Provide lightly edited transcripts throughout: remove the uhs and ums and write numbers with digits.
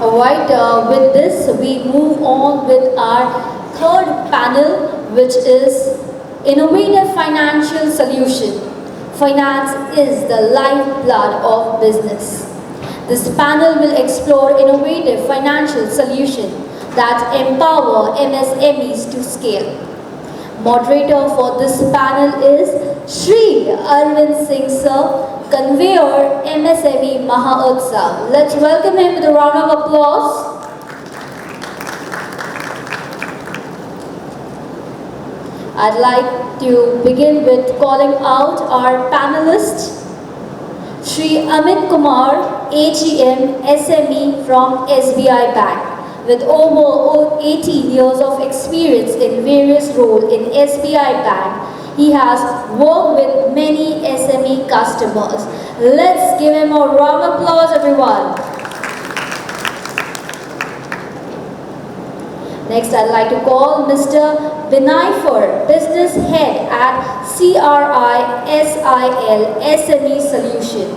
Alright, with this we move on with our third panel, which is Innovative Financial Solution. Finance is the lifeblood of business. This panel will explore innovative financial solutions that empower MSMEs to scale. Moderator for this panel is Shri Arvind Singh Sir, conveyor MSME Mahautsav. Let's welcome him with a round of applause. I'd like to begin with calling out our panelists. Shri Amit Kumar, AGM SME from SBI Bank. With over 18 years of experience in various roles in SBI Bank, he has worked with many SME customers. Let's give him a round of applause, everyone. Next, I'd like to call Mr. Vinay Business Head at CRISIL SME Solution.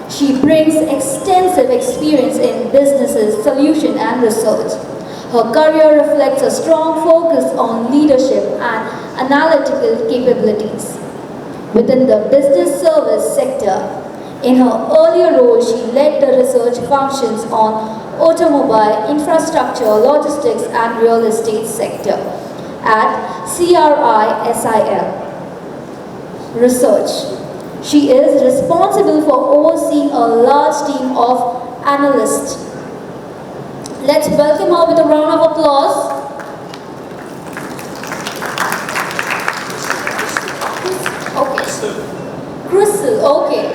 She brings extensive experience in businesses, solution and research. Her career reflects a strong focus on leadership and analytical capabilities. Within the business service sector, in her earlier role, she led the research functions on automobile, infrastructure, logistics and real estate sector at CRISIL Research. She is responsible for overseeing a large team of analysts. Let's welcome her with a round of applause. Okay. Crystal, okay.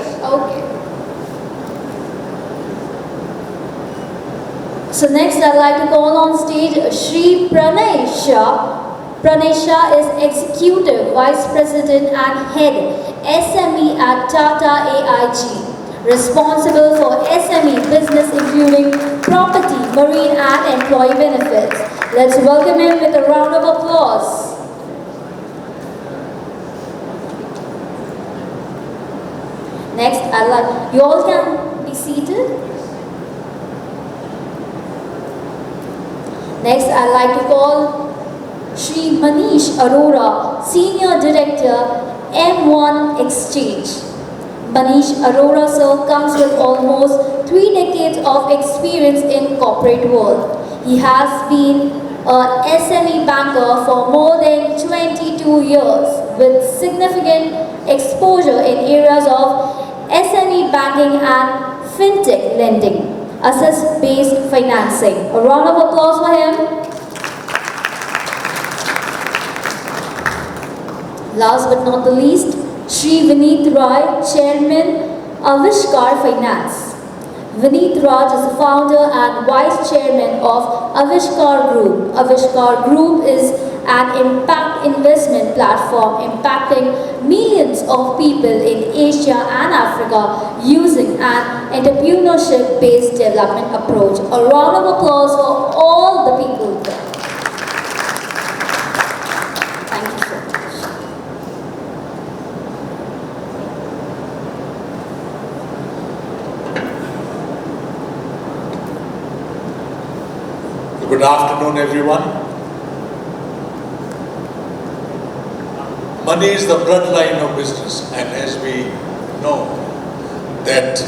So next I'd like to call on stage Shri Pranay Shah. Pranay Shah is Executive Vice President and Head SME at Tata AIG, responsible for SME business including property, marine and employee benefits. Let's welcome him with a round of applause. Next, you all can be seated. Next, I'd like to call Shri Manish Arora, Senior Director, M1 Exchange. Manish Arora sir comes with almost 3 decades of experience in corporate world. He has been a SME banker for more than 22 years with significant exposure in areas of SME banking and fintech lending, asset-based financing. A round of applause for him. Last but not the least, Shri Vineet Rai, Chairman, Avishkar Finance. Vineet Raj is the founder and Vice Chairman of Avishkar Group. Avishkar Group is an impact investment platform impacting millions of people in Asia and Africa using an entrepreneurship-based development approach. A round of applause for all the people there. Good afternoon, everyone. Money is the bloodline of business, and as we know that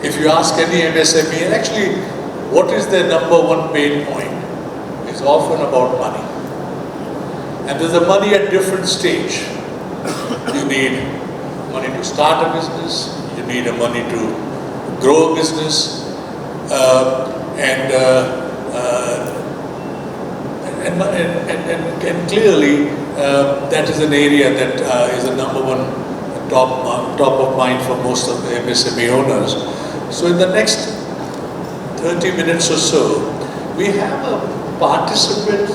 if you ask any MSME, and actually what is their number one pain point is often about money. And there's the money at different stage. You need money to start a business, you need money to grow a business, and clearly that is an area that is the number one top of mind for most of the MSME owners. So in the next 30 minutes or so, we have a participant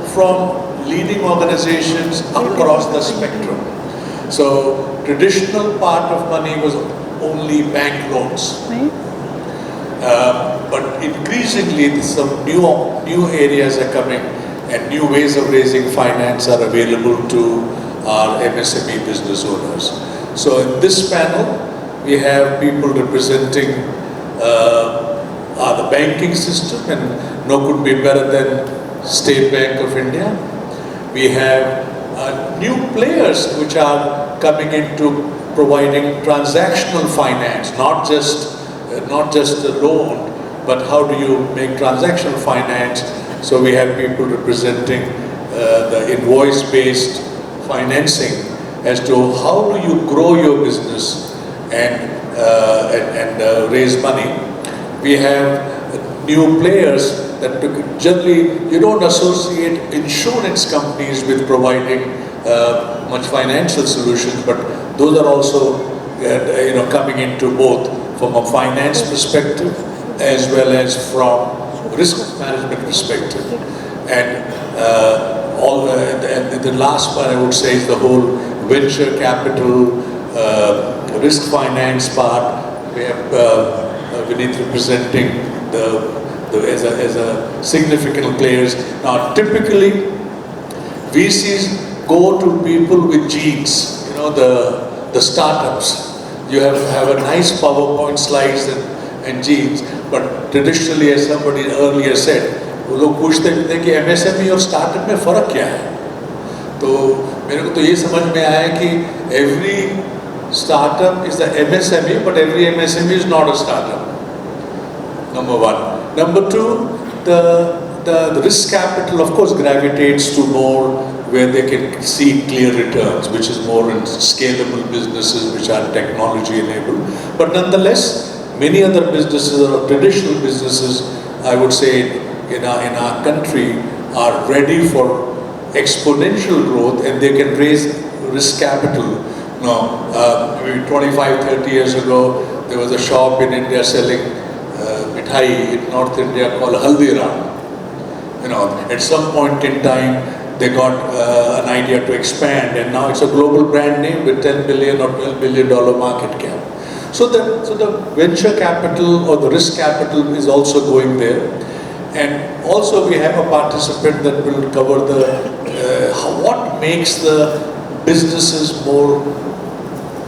from leading organizations across the spectrum. So traditional part of money was only bank loans. But increasingly some new areas are coming and new ways of raising finance are available to our MSME business owners. So in this panel, we have people representing are the banking system, and no could be better than State Bank of India. We have new players which are coming into providing transactional finance, not just a loan, but how do you make transactional finance? So we have people representing the invoice-based financing as to how do you grow your business and raise money. We have new players that generally you don't associate insurance companies with providing much financial solutions, but those are also coming into both from a finance perspective as well as from risk management perspective. And the last part I would say is the whole venture capital, risk finance part. We have Vineet representing as a significant players. Now, typically, VCs go to people with genes, the startups. You have a nice PowerPoint slides and genes, but traditionally, as somebody earlier said, वो लोग पूछते थे कि MSME और startup में फ़र्क क्या है? तो मेरे को तो ये समझ में आया कि every startup is the MSME, but every MSME is not a startup. Number one. Number two, the risk capital, of course, gravitates to more where they can see clear returns, which is more in scalable businesses which are technology enabled. But nonetheless, many other businesses or traditional businesses, I would say, in our country are ready for exponential growth, and they can raise risk capital. Maybe 25, 30 years ago, there was a shop in India selling mithai in North India called Haldiram. At some point in time, they got an idea to expand, and now it's a global brand name with $10 billion or $12 billion market cap. So the venture capital or the risk capital is also going there. And also we have a participant that will cover what makes the businesses more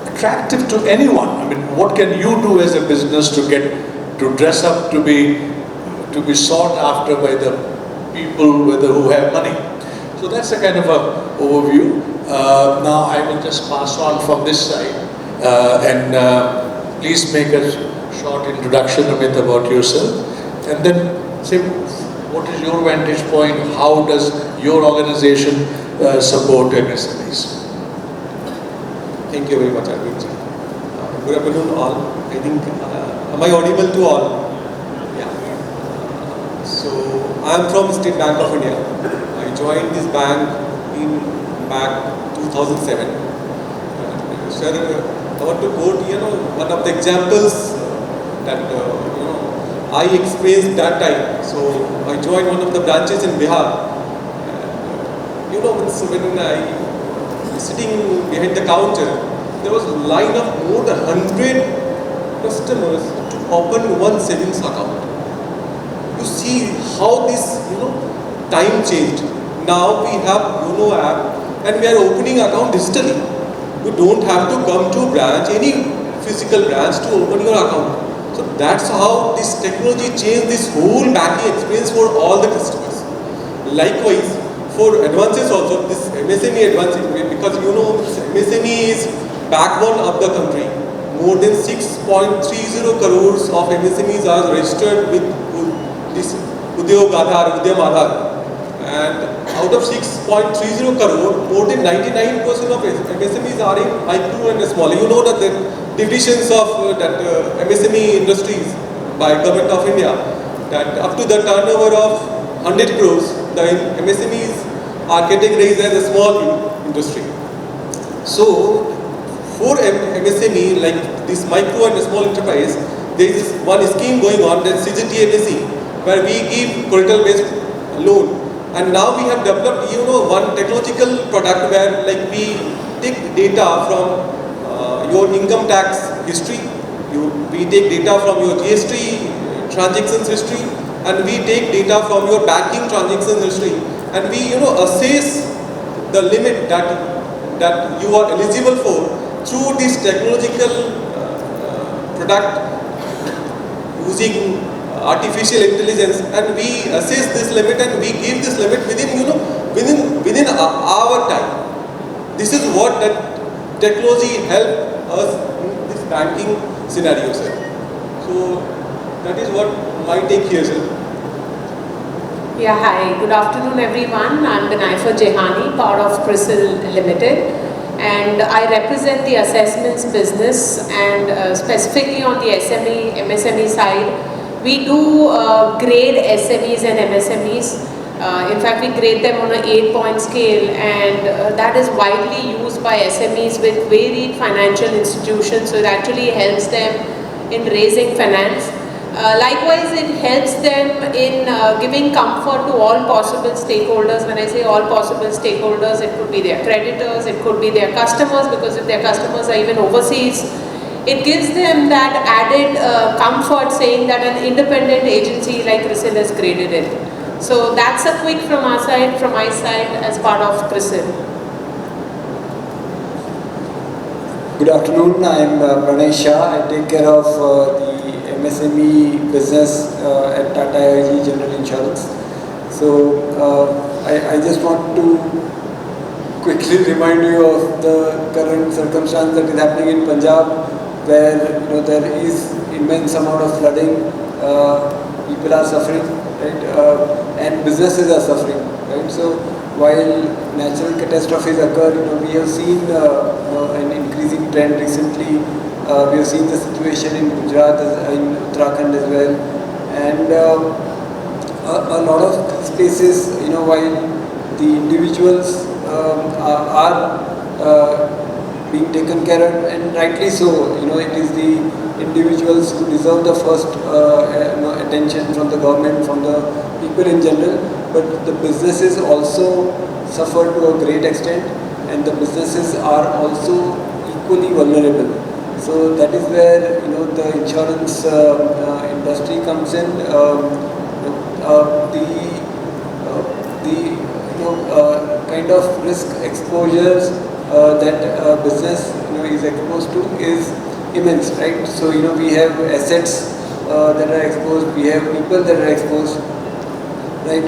attractive to anyone. I mean, what can you do as a business to dress up to be sought after by the people who have money? So that's a kind of a overview. Now I will just pass on from this side and please make a short introduction, Amit, about yourself, and then say what is your vantage point, how does your organization support MSMEs? Thank you very much, Arvind. Good afternoon all. I think, am I audible to all? Yeah. So, I am from State Bank of India. I joined this bank in back 2007. Sir, I want to quote, one of the examples that, I experienced that time. So, I joined one of the branches in Bihar. When I was sitting behind the counter, there was a line of more than 100 customers to open one savings account. You see how this, time changed. Now we have YONO app and we are opening account digitally. You don't have to come to branch, any physical branch to open your account. So that's how this technology changed this whole banking experience for all the customers. Likewise, for advances also, this MSME advances, because MSME is backbone of the country. More than 6.30 crores of MSMEs are registered with this Udyog Aadhar, Udyam Aadhar. And out of 6.30 crore, more than 99% of MSMEs are in micro and small. You know that the divisions of MSME industries by Government of India, that up to the turnover of 100 crores, the MSMEs are categorized as a small industry. So, for MSME, like this micro and small enterprise, there is one scheme going on, that's CGTMSE, where we give collateral-based loan. And now we have developed, one technological product where we take data from your income tax history, we take data from your GST transactions history, and we take data from your banking transactions history, and we assess the limit that you are eligible for through this technological product using artificial intelligence, and we assess this limit and we give this limit within our time. This is what that technology helped us in this banking scenario, sir. So that is what my take here, sir. Yeah, hi. Good afternoon, everyone. I'm Benaifa Jehani, part of CRISIL Limited, and I represent the assessments business, and specifically on the MSME side, we do grade SMEs and MSMEs. In fact, we grade them on an 8-point scale, and that is widely used by SMEs with varied financial institutions, so it actually helps them in raising finance. Likewise, it helps them in giving comfort to all possible stakeholders. When I say all possible stakeholders, it could be their creditors, it could be their customers, because if their customers are even overseas, it gives them that added comfort saying that an independent agency like CRISIL has graded it. So that's a quick from my side as part of CRISIL. Good afternoon, I am Pranay Shah. I take care of the MSME business at Tata AIG General Insurance. So I just want to quickly remind you of the current circumstance that is happening in Punjab, where there is immense amount of flooding. People are suffering, right? And businesses are suffering, right? So while natural catastrophes occur, we have seen an increasing trend recently. We have seen the situation in Gujarat, in Uttarakhand as well, and a lot of spaces, while the individuals are being taken care of, and rightly so. It is the individuals who deserve the first attention from the government, from the people in general. But the businesses also suffer to a great extent, and the businesses are also equally vulnerable. So that is where the insurance industry comes in. The kind of risk exposures that business is exposed to is immense, right? So we have assets that are exposed, we have people that are exposed, right?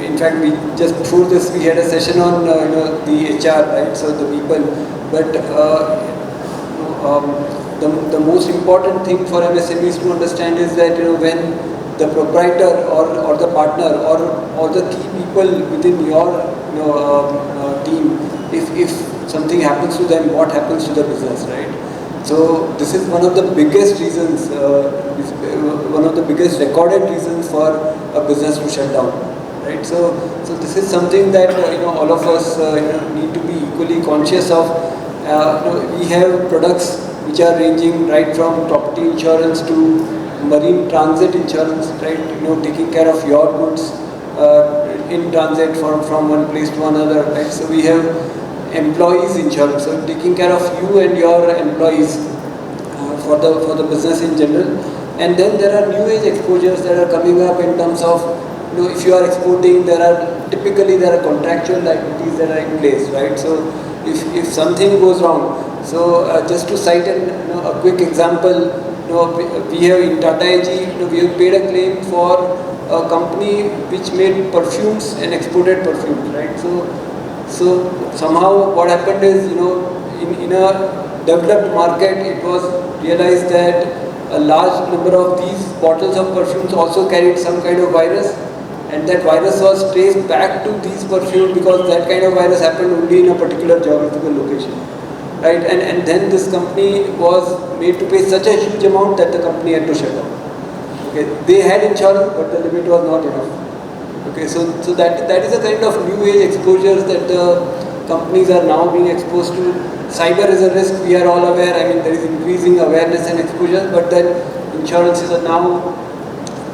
In fact, we just before this we had a session on the HR, right? So the people, but the most important thing for MSMEs to understand is that when the proprietor or the partner or the key people within your team, if something happens to them, what happens to the business, right? So this is one of the biggest reasons, one of the biggest recorded reasons for a business to shut down, right? So this is something that all of us need to be equally conscious of. We have products which are ranging right from property insurance to marine transit insurance, right? Taking care of your goods in transit from one place to another, right? So we have employees insurance, so taking care of you and your employees for the business in general. And then there are new age exposures that are coming up in terms of if you are exporting, there are contractual liabilities that are in place, right? So if something goes wrong, so just to cite a quick example, we have in Tata AG, we have paid a claim for a company which made perfumes and exported perfumes, right? So somehow what happened is, in a developed market, it was realized that a large number of these bottles of perfumes also carried some kind of virus, and that virus was traced back to these perfumes because that kind of virus happened only in a particular geographical location, right? And then this company was made to pay such a huge amount that the company had to shut down. Okay, they had insurance, but the limit was not enough. Okay, so that is a kind of new age exposures that the companies are now being exposed to. Cyber is a risk, we are all aware. I mean, there is increasing awareness and exposure, but then insurances are now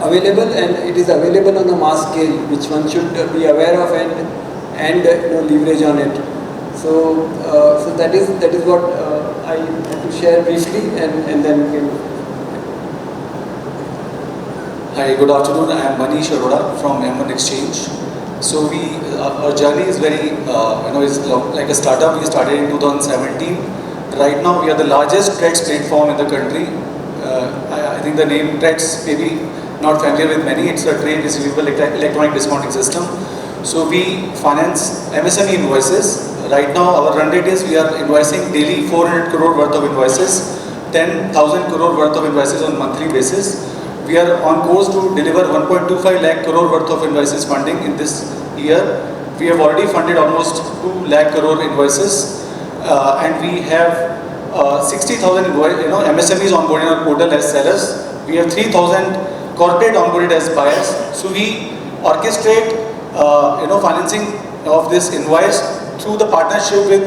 available, and it is available on a mass scale, which one should be aware of and leverage on it. So that is what I had to share briefly, and then we can. Hi, good afternoon. I am Manish Arora from M1 Exchange. So our journey is very, it's like a startup. We started in 2017. Right now, we are the largest trades platform in the country. I think the name TReDS may be not familiar with many. It's a trade receivable electronic discounting system. So we finance MSME invoices. Right now our run rate is we are invoicing daily 400 crore worth of invoices, 10,000 crore worth of invoices on monthly basis. We are on course to deliver 1.25 lakh crore worth of invoices funding in this year. We have already funded almost 2 lakh crore invoices, and we have 60,000 MSMEs onboarded on our portal as sellers. We have 3,000 corporate onboarded as buyers. So we orchestrate financing of this invoice through the partnership with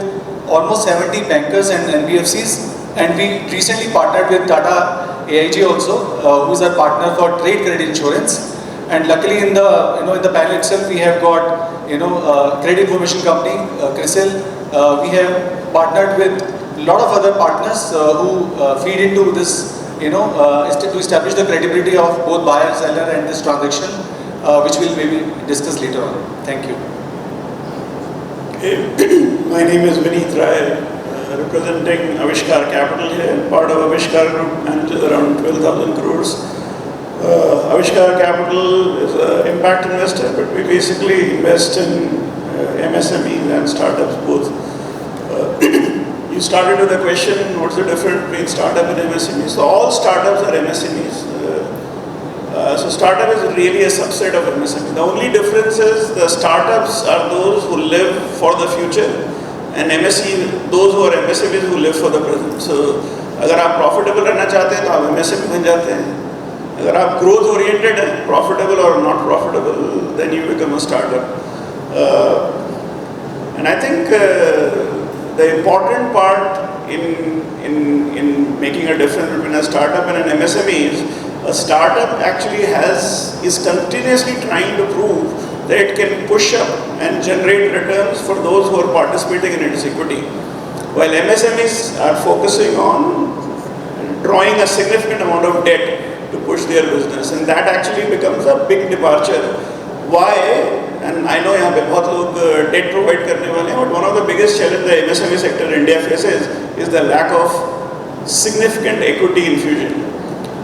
almost 70 bankers and NBFCs, and we recently partnered with Tata AIG also, who is our partner for trade credit insurance. And luckily in the panel itself we have got credit information company CRISIL. We have partnered with a lot of other partners who feed into this to establish the credibility of both buyer, seller and this transaction, which we'll maybe discuss later on. Thank you. My name is Vineet Rai, representing Avishkar Capital here. Part of Avishkar Group manages around 12,000 crores. Avishkar Capital is an impact investor, but we basically invest in MSMEs and startups both. You started with a question, what's the difference between startup and MSMEs? So all startups are MSMEs. So startup is really a subset of MSME. The only difference is the startups are those who live for the future, and MSME those who are MSMEs who live for the present. So अगर आप profitable रहना चाहते हैं तो आप MSME बन जाते हैं. अगर आप growth oriented हैं, profitable or not profitable, then you become a startup. And I think the important part in making a difference between a startup and an MSME is a startup actually is continuously trying to prove that it can push up and generate returns for those who are participating in its equity. While MSMEs are focusing on drawing a significant amount of debt to push their business, and that actually becomes a big departure. Why? And I know यहाँ पे बहुत लोग debt provide करने वाले हैं, but one of the biggest challenges the MSME sector in India faces is the lack of significant equity infusion,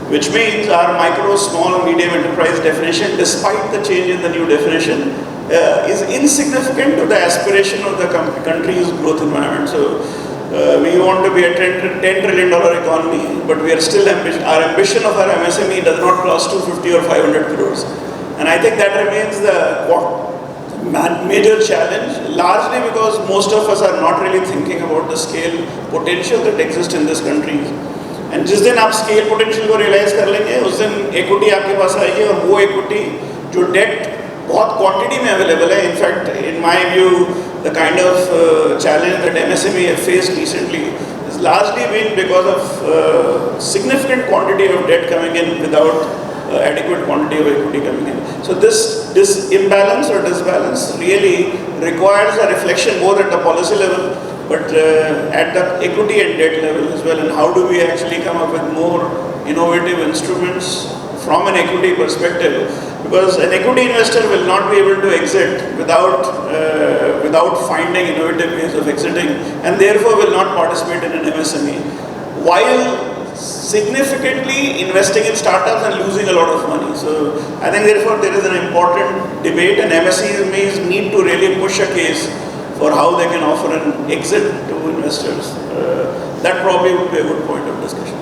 which means our micro, small, medium enterprise definition, despite the change in the new definition, is insignificant to the aspiration of the country's growth environment. So we want to be a $10 trillion economy, but we are still our ambition of our MSME does not cross 250 or 500 crores. And I think that remains the major challenge, largely because most of us are not really thinking about the scale potential that exists in this country. And जिस दिन आप scale potential को realize कर लेंगे, उस दिन equity आपके पास आएगी, और वो equity जो debt बहुत quantity में available है. In fact, in my view, the kind of challenge that MSME have faced recently has largely been because of significant quantity of debt coming in without adequate quantity of equity coming in. So this imbalance or disbalance really requires a reflection both at the policy level, but at the equity and debt level as well. And how do we actually come up with more innovative instruments from an equity perspective? Because an equity investor will not be able to exit without finding innovative ways of exiting, and therefore will not participate in an MSME, while significantly investing in startups and losing a lot of money. So I think therefore there is an important debate, and MSMEs need to really push a case for how they can offer an exit to investors. That probably would be a good point of discussion.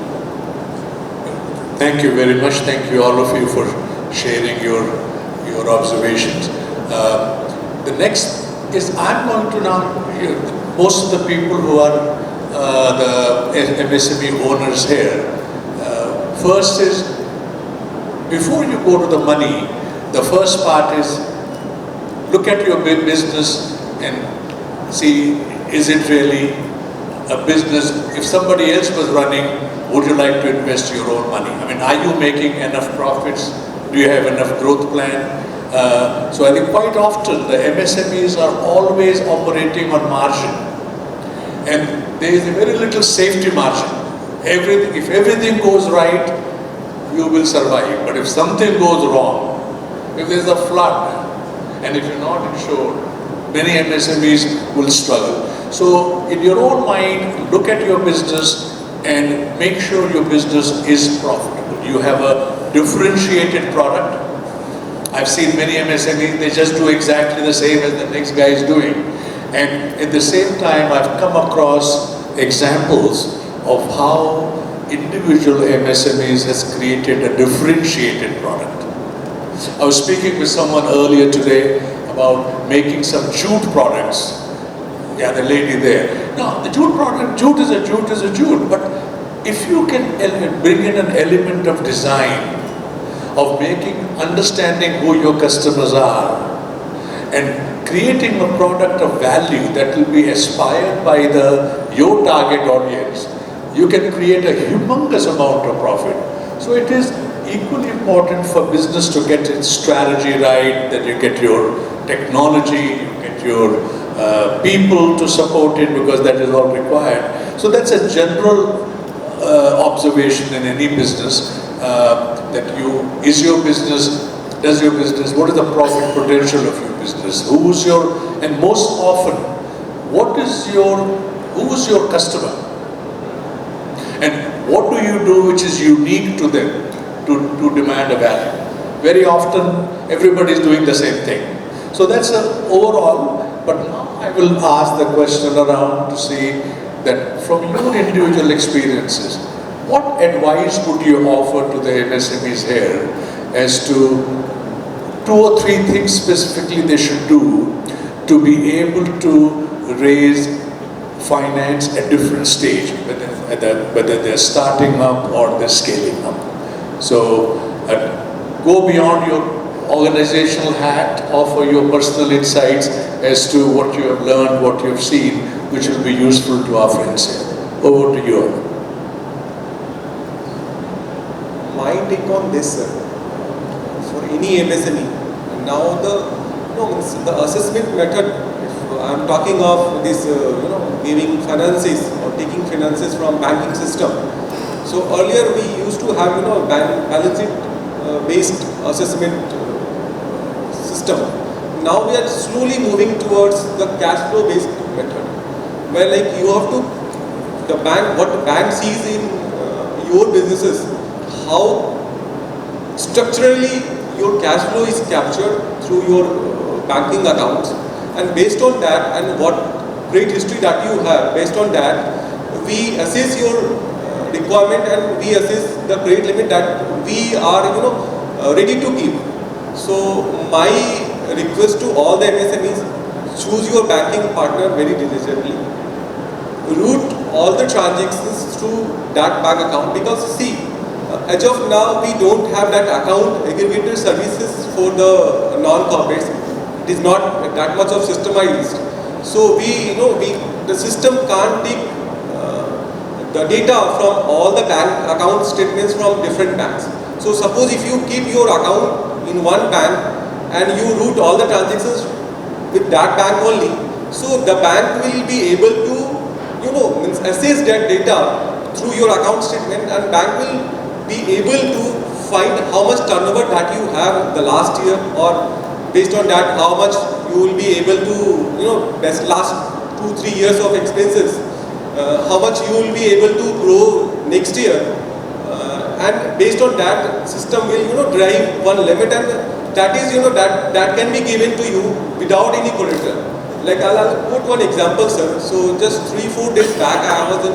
Thank you very much. Thank you all of you for sharing your observations. The next is I'm going to now, most of the people who are the MSME owners here, first is, before you go to the money, the first part is look at your business and see, is it really a business? If somebody else was running, would you like to invest your own money? I mean, are you making enough profits? Do you have enough growth plan? So I think quite often the MSMEs are always operating on margin, and there is a very little safety margin. If everything goes right, you will survive. But if something goes wrong, if there's a flood, and if you're not insured, many MSMEs will struggle. So in your own mind, look at your business, and make sure your business is profitable. You have a differentiated product. I've seen many MSMEs, they just do exactly the same as the next guy is doing. And at the same time, I've come across examples of how individual MSMEs has created a differentiated product. I was speaking with someone earlier today about making some jute products. Yeah, the lady there. No, the jute product, jute is a jute, but if you can bring in an element of design, of making, understanding who your customers are, and creating a product of value that will be aspired by your target audience, you can create a humongous amount of profit. So it is equally important for business to get its strategy right, that you get your technology, you get your people to support it, because that is all required. So that's a general observation in any business, does your business, what is the profit potential of your business, and most often, who is your customer? And what do you do which is unique to them to demand a value? Very often, everybody is doing the same thing. So that's an overall, but now I will ask the question around to see that from your individual experiences, what advice would you offer to the MSMEs here as to 2 or 3 things specifically they should do to be able to raise finance at different stage, whether they're starting up or they're scaling up. So go beyond your organizational hat, offer your personal insights as to what you have learned, what you have seen, which will be useful to our friends here. Over to you. My take on this, sir, for any MSME, now the assessment method, if I'm talking of this, giving finances or taking finances from banking system. So earlier we used to have, balance sheet based assessment system. Now we are slowly moving towards the cash flow based method, where like you have to, what the bank sees in your businesses, how structurally your cash flow is captured through your banking accounts, and based on that and what credit history that you have, based on that we assess your requirement and we assess the credit limit that we are ready to give. So my request to all the MSMEs, choose your banking partner very diligently, route all the transactions through that bank account, because see, as of now we don't have that account aggregator services for the non-corporates. It is not that much of systemized. So the system can't take the data from all the bank account statements from different banks. So suppose if you keep your account in one bank and you route all the transactions with that bank only, so the bank will be able to assess that data through your account statement, and bank will be able to find how much turnover that you have the last year, or based on that how much you will be able to best last 2-3 years of expenses, how much you will be able to grow next year, and based on that system will drive one limit, and that is that can be given to you without any collateral. Like I'll put one example, sir. So just 3-4 days back I was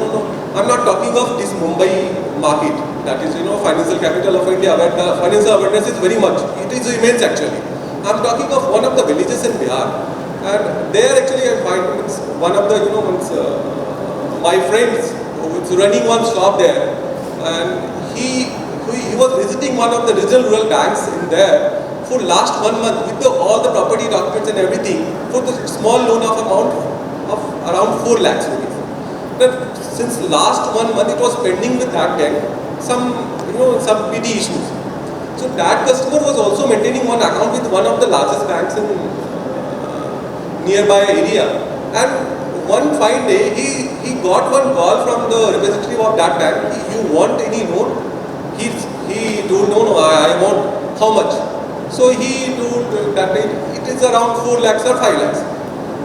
I'm not talking of this Mumbai market, that is financial capital of India, where the financial awareness is very much, it is immense actually. I'm talking of one of the villages in Bihar, and there actually I find one of the my friends who is running one shop there, and he was visiting one of the regional rural banks in there for last 1 month with all the property documents and everything, for the small loan of amount of around 4 lakhs rupees. But since last 1 month it was pending with that bank some petty issues. So that customer was also maintaining one account with one of the largest banks in nearby area, and one fine day he got one call from the representative of that bank. You want any loan? He told no, I want how much? So he told that it is around 4 lakhs or 5 lakhs.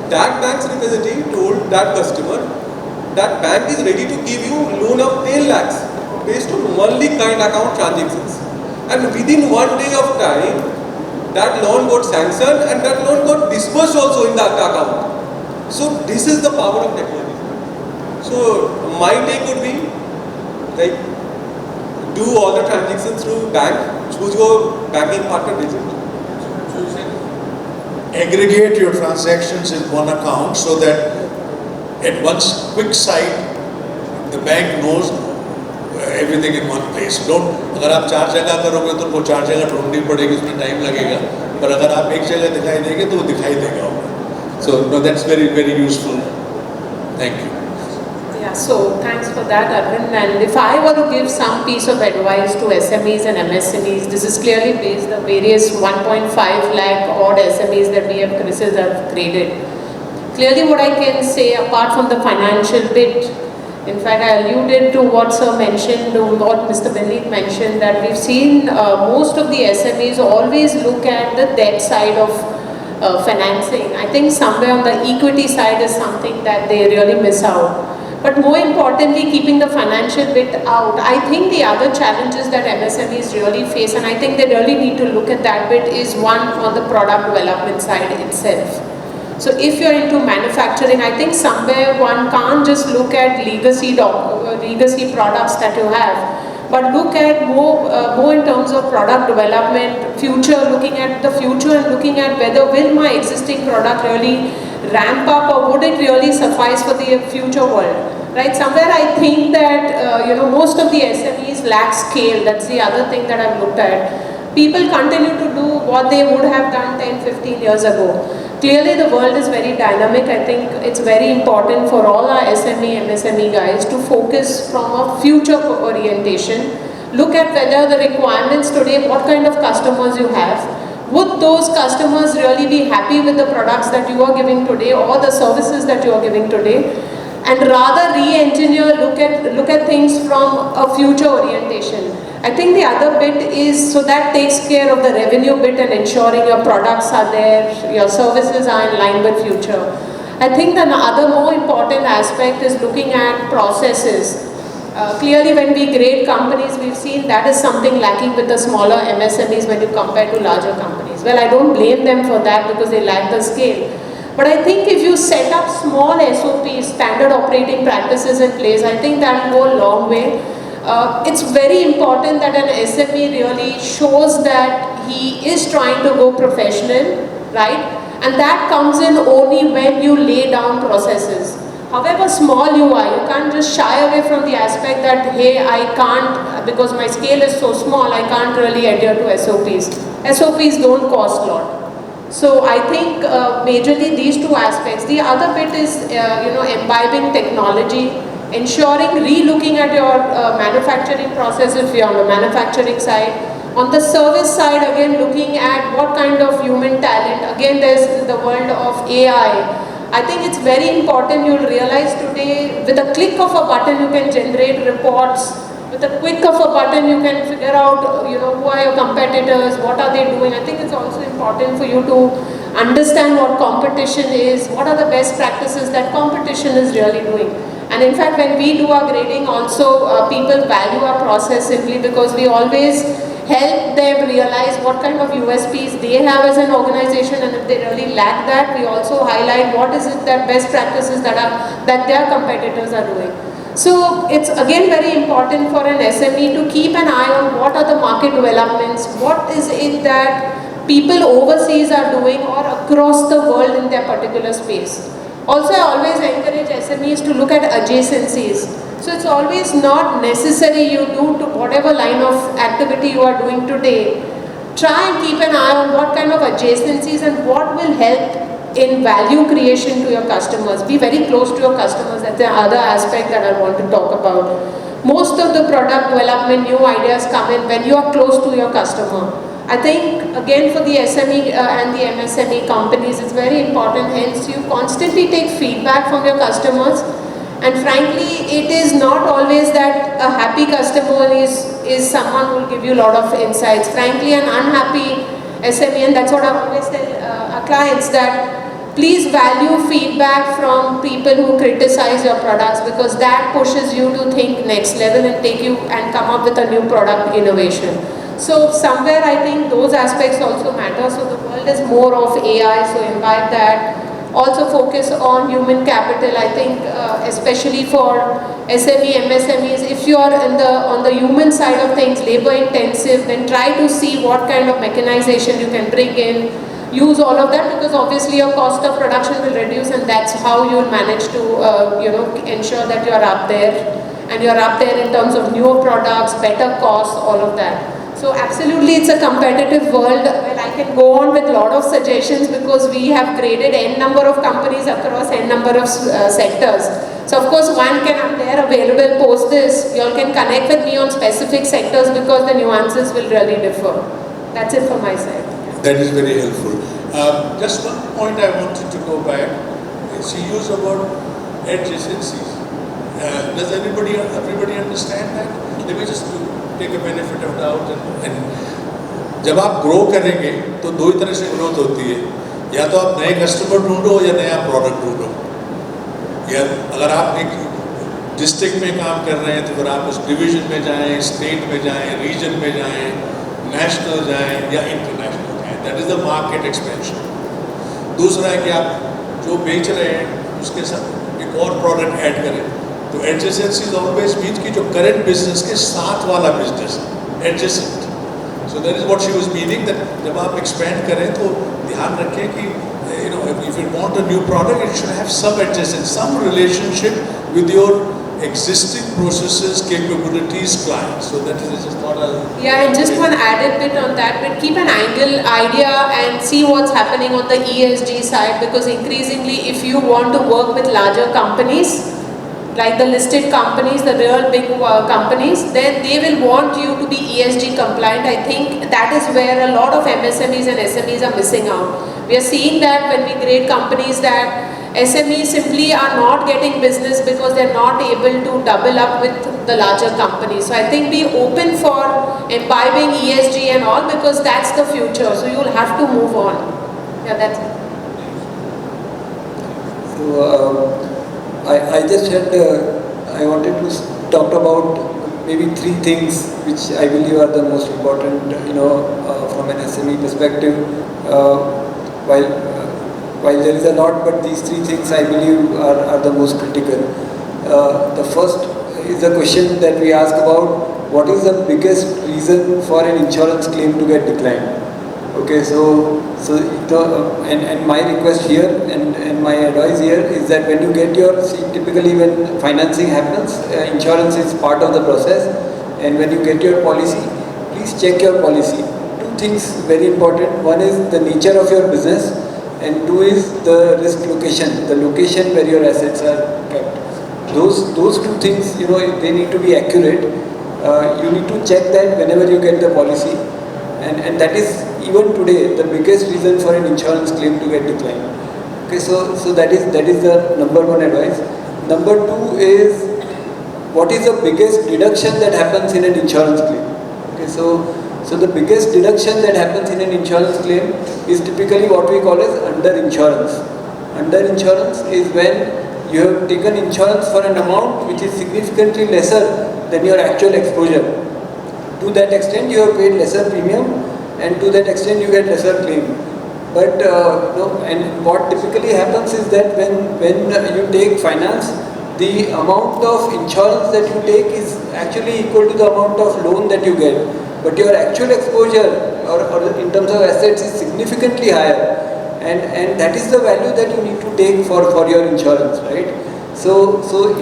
That bank's representative told that customer, that bank is ready to give you loan of 10 lakhs based on only current account transactions. And within 1 day of time, that loan got sanctioned and that loan got disbursed also in that account. So this is the power of technology. So my take would be like do all the transactions through bank, choose your banking partner digit. Aggregate your transactions in one account so that at one quick sight, the bank knows everything in one place. Don't, अगर आप 4 जगह करोगे तो वो 4 जगह ढूंढनी पड़ेगी, उसमें टाइम लगेगा. पर अगर आप एक जगह दिखाई देंगे तो वो दिखाई देगा. So no, that's very, very useful. Thank you. Yeah, so thanks for that, Arvind. And if I were to give some piece of advice to SMEs and MSMEs, this is clearly based on the various 1.5 lakh odd SMEs that we have, CRISIL have created. Clearly what I can say, apart from the financial bit, in fact I alluded to what Sir mentioned, what Mr. Vineet mentioned, that we've seen most of the SMEs always look at the debt side of financing. I think somewhere on the equity side is something that they really miss out. But more importantly, keeping the financial bit out, I think the other challenges that MSMEs really face, and I think they really need to look at that bit, is one on the product development side itself. So if you're into manufacturing, I think somewhere one can't just look at legacy products that you have, but look at more in terms of product development, future, looking at the future and looking at whether will my existing product really ramp up or would it really suffice for the future world, right? Somewhere I think that, most of the SMEs lack scale. That's the other thing that I've looked at. People continue to do what they would have done 10, 15 years ago. Clearly the world is very dynamic. I think it's very important for all our SME, MSME guys to focus from a future orientation. Look at whether the requirements today, what kind of customers you have. Would those customers really be happy with the products that you are giving today or the services that you are giving today? And rather re-engineer, look at things from a future orientation. I think the other bit is, so that takes care of the revenue bit and ensuring your products are there, your services are in line with future. I think the other more important aspect is looking at processes. Clearly when we grade companies, we've seen that is something lacking with the smaller MSMEs when you compare to larger companies. Well, I don't blame them for that because they lack the scale. But I think if you set up small SOPs, standard operating practices in place, I think that will go a long way. It's very important that an SME really shows that he is trying to go professional, right? And that comes in only when you lay down processes. However small you are, you can't just shy away from the aspect that, hey, I can't, because my scale is so small, I can't really adhere to SOPs. SOPs don't cost a lot. So I think majorly these two aspects. The other bit is, imbibing technology, ensuring, re-looking at your manufacturing process if you're on the manufacturing side. On the service side, again, looking at what kind of human talent. Again, there's the world of AI. I think it's very important. You'll realize today, with a click of a button, you can generate reports. With a click of a button, you can figure out, who are your competitors, what are they doing. I think it's also important for you to understand what competition is, what are the best practices that competition is really doing. And in fact, when we do our grading also, people value our process simply because we always help them realize what kind of USPs they have as an organization, and if they really lack that, we also highlight what is it that best practices that their competitors are doing. So it's again very important for an SME to keep an eye on what are the market developments, what is it that people overseas are doing or across the world in their particular space. Also, I always encourage SMEs to look at adjacencies. So it's always not necessary you do to whatever line of activity you are doing today. Try and keep an eye on what kind of adjacencies and what will help in value creation to your customers. Be very close to your customers. That's the other aspect that I want to talk about. Most of the product development, new ideas come in when you are close to your customer. I think again for the SME and the MSME companies, it's very important. Hence, you constantly take feedback from your customers. And frankly, it is not always that a happy customer is someone who will give you a lot of insights. Frankly, an unhappy SME, and that's what I always tell our clients, that please value feedback from people who criticize your products, because that pushes you to think next level and take you and come up with a new product innovation. So somewhere I think those aspects also matter. So the world is more of AI, so imbibe that. Also focus on human capital. I think especially for SME, MSMEs, if you are on the human side of things, labor intensive, then try to see what kind of mechanization you can bring in. Use all of that, because obviously your cost of production will reduce, and that's how you will manage to ensure that you are up there, and you are up there in terms of newer products, better costs, all of that. So absolutely it's a competitive world. Well, I can go on with a lot of suggestions, because we have graded n number of companies across n number of sectors. So of course one can, I'm there available post this, you all can connect with me on specific sectors, because the nuances will really differ. That's it from my side. That is very helpful. Just one point I wanted to go back. She used the word adjacencies. Does everybody understand that? Let me just take a benefit of doubt. And जब आप grow करेंगे तो दो ही तरह से growth होती है, या तो आप नए कस्टमर ढूंढो या नया प्रोडक्ट ढूंढो, या अगर आप एक डिस्ट्रिक्ट में काम कर रहे हैं तो फिर आप उस डिवीजन में जाएं, स्टेट में जाएं, रीजन में जाएं, नेशनल जाएं या इंटरनेशनल जाएं. That is the market expansion. दूसरा है कि आप जो बेच रहे हैं उसके साथ एक और प्रोडक्ट ऐड करें. तो एडजेसेंसीज ऑलवेज मीन्स कि जो करंट बिजनेस के साथ वाला business adjacent. So that is what she was meaning, that जब आप एक्सपेंड करें तो ध्यान रखें कि if you want a new product, it should have some adjacent, some relationship with your existing processes, capabilities, clients. So that is just not a... Yeah, and just one added bit on that, but keep an idea and see what's happening on the ESG side, because increasingly if you want to work with larger companies, like the listed companies, the real big companies, then they will want you to be ESG compliant. I think that is where a lot of MSMEs and SMEs are missing out. We are seeing that when we grade companies, that SMEs simply are not getting business because they are not able to double up with the larger companies. So I think be open for imbibing ESG and all, because that's the future. So you will have to move on. Yeah, that's it. So I just had, I wanted to talk about maybe 3 things which I believe are the most important, from an SME perspective. While there is a lot, but these 3 things I believe are the most critical. The first is a question that we ask about: what is the biggest reason for an insurance claim to get declined? Okay, and my request here and my advice here is that when you get your, typically when financing happens, insurance is part of the process, and when you get your policy, please check your policy. 2 things very important: one is the nature of your business, and 2 is the risk location, the location where your assets are kept. Those 2 things, they need to be accurate. You need to check that whenever you get the policy, and that is even today the biggest reason for an insurance claim to get declined. Okay, so that is the number 1 advice. Number 2 is, what is the biggest deduction that happens in an insurance claim? Okay, so the biggest deduction that happens in an insurance claim is typically what we call as underinsurance. Underinsurance is when you have taken insurance for an amount which is significantly lesser than your actual exposure. To that extent you have paid lesser premium, and to that extent you get lesser claim. But and what typically happens is that when you take finance, the amount of insurance that you take is actually equal to the amount of loan that you get, but your actual exposure or in terms of assets is significantly higher, and that is the value that you need to take for your insurance, right? So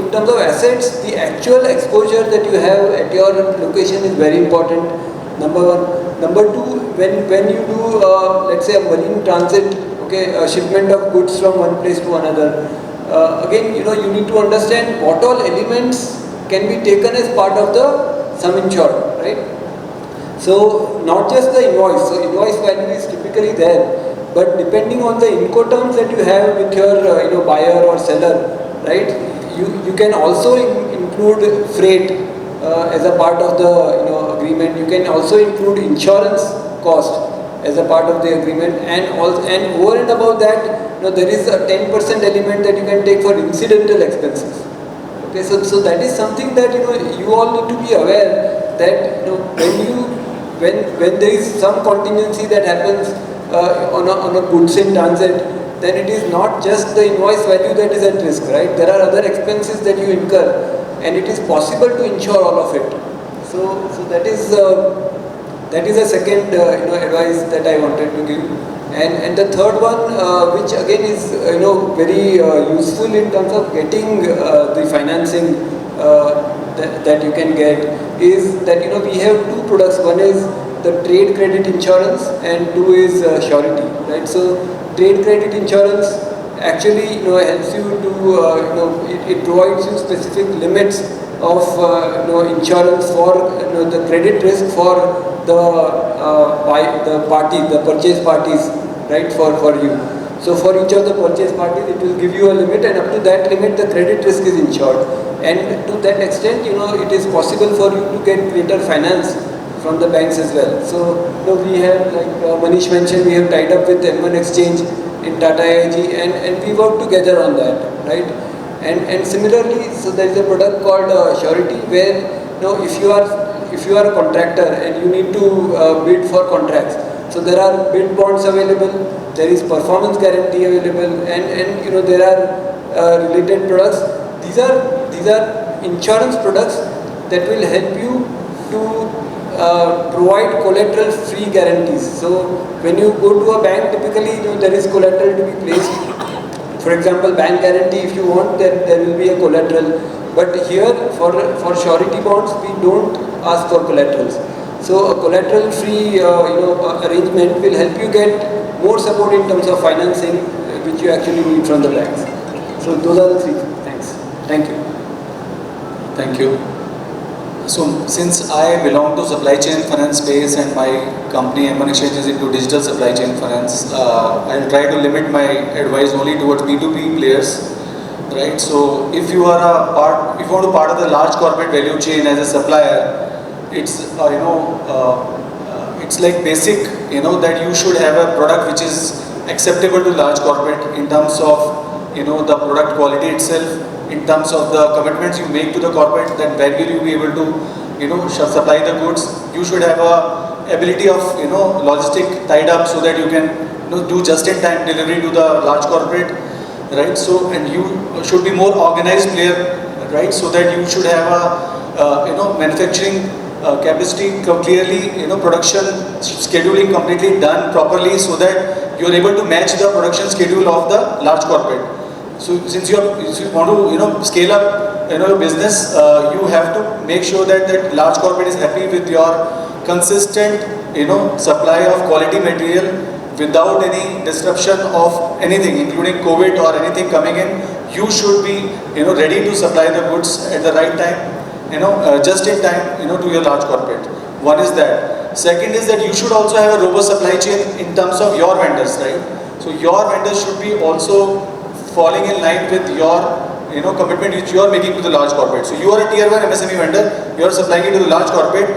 in terms of assets, the actual exposure that you have at your location is very important, number 1. Number 2, when you do let's say a marine transit, okay, a shipment of goods from one place to another, again you need to understand what all elements can be taken as part of the sum insured, right? So not just the invoice. So invoice value is typically there, but depending on the Incoterms that you have with your buyer or seller, right? You can also include freight as a part of the agreement. You can also include insurance cost, as a part of the agreement, and over and above that, there is a 10% element that you can take for incidental expenses. Okay, so that is something that you all need to be aware that when there is some contingency that happens on a goods in transit, then it is not just the invoice value that is at risk, right? There are other expenses that you incur, and it is possible to insure all of it. So that is a second advice that I wanted to give. And the third one, which again is very useful in terms of getting the financing that you can get, is that we have two products. One is the trade credit insurance, and two is surety, right? So trade credit insurance actually helps you to it provides you specific limits of insurance for the credit risk for the purchase parties, right, for you. So for each of the purchase parties, it will give you a limit, and up to that limit, the credit risk is insured. And to that extent, it is possible for you to get greater finance from the banks as well. So we have, like Manish mentioned, we have tied up with M1 Exchange in Tata AIG, and we work together on that, right? And similarly, so there is a product called surety, where if you are a contractor and you need to bid for contracts, so there are bid bonds available, there is performance guarantee available, and there are related products. These are insurance products that will help you to provide collateral-free guarantees. So when you go to a bank, typically there is collateral to be placed. For example, bank guarantee, if you want, there will be a collateral. But here, for surety bonds, we don't ask for collaterals. So a collateral-free arrangement will help you get more support in terms of financing, which you actually need from the banks. So those are the three things. Thank you. Thank you. So since I belong to supply chain finance space and my company M1 Exchange is into digital supply chain finance, I'll try to limit my advice only towards B2B players, right? So if you want to be part of the large corporate value chain as a supplier, it's it's like basic, that you should have a product which is acceptable to large corporate in terms of the product quality itself, in terms of the commitments you make to the corporate, that when will you be able to supply the goods. You should have a ability of logistic tied up so that you can do just in time delivery to the large corporate, right? So, and you should be more organized player, right? So that you should have a manufacturing capacity clearly, production scheduling completely done properly, so that you are able to match the production schedule of the large corporate. So since you want to scale up your business, you have to make sure that that large corporate is happy with your consistent supply of quality material without any disruption of anything, including COVID or anything coming in. You should be ready to supply the goods at the right time, just in time to your large corporate. One is that. Second is that you should also have a robust supply chain in terms of your vendors, right? So your vendors should be also falling in line with your commitment which you are making to the large corporate. So you are a tier 1 MSME vendor, you are supplying it to the large corporate.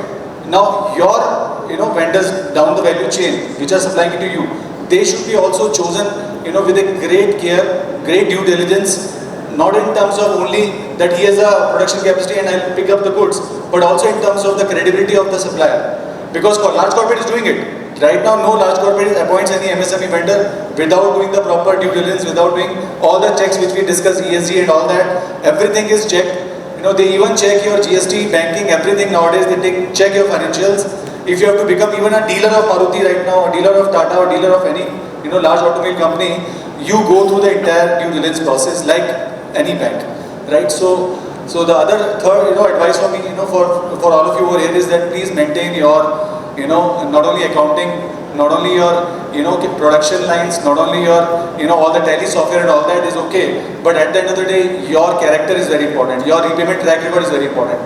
Now your vendors down the value chain which are supplying it to you, they should be also chosen with a great care, great due diligence, not in terms of only that he has a production capacity and I'll pick up the goods, but also in terms of the credibility of the supplier. Because large corporate is doing it. Right now, no large corporate appoints any MSME vendor without doing the proper due diligence, without doing all the checks which we discussed, ESG and all that. Everything is checked. They even check your GST, banking, everything nowadays. They check your financials. If you have to become even a dealer of Maruti right now, or dealer of Tata, or dealer of any large automobile company, you go through the entire due diligence process like any bank, right? So the third advice for me, for all of you over here is that please maintain your not only accounting, not only your production lines, not only your all the tally software and all that is okay, but at the end of the day your character is very important, your repayment track record is very important.